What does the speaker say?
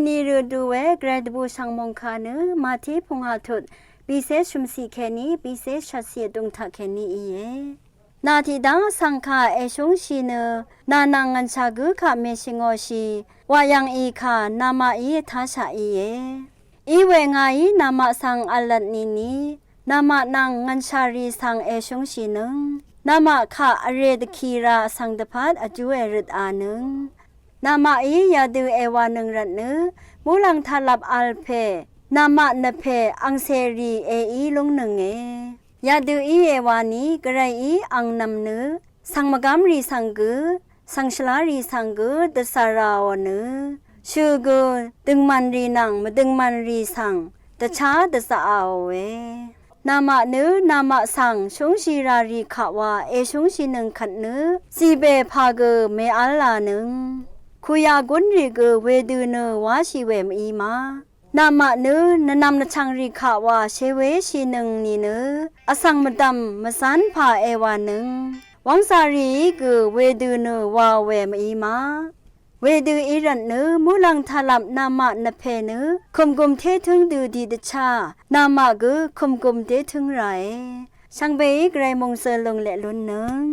นีรูดูเวเกรดบูสังมงคานือมาที่พงหาทุดปีเสชุมสีแค่นี้ปีเสชัดเสียดงทักแค่นี้เอนาทีดังสังฆาเอชงชีเนนานังงันชากุขะเมชิงอชีวายังอีขานามาอีทัชาอีเออีเวงายนามาสังอัลลัดนีนีนามานังงันชารีสังเอชงชีนึงนามาขะอเรดคีราสังดพัดอจูเอริดอานึงนามาอียาดูเอวานึงรัดนึมูลังทาลับอัลเพนามาเนเพอังเซรีเออีลงนึงเอยาดูอีเอวานีกระไรอีอังนำนึสังมกามรีสังกุสังชลารีสังกุดสาราวนึชูกุดึงมันรีนังมาดึงมันรีสังตะชาดสาวเวนามานึนามาสังชงชีรารีขาวาเอชงชีนึงขัดนึสีเบพาเกเมอัลลานึงคุยากุนรีเกเวดูเนวาชีเวมอีมานามานึนนำนชังรีขาวาเชเวชีนึงนี่นึอสังมดำมสันพาเอวานึงวังสารีเกเวดูเนวาเวมอีมาเวดูอีรันนึมูลังทาลับนามาเนเพนึคุมกุมเทถึงดูดีดชานามาเกคุมกุมเทถึงไรช่างเบกไรมงเซลงและลุนนึง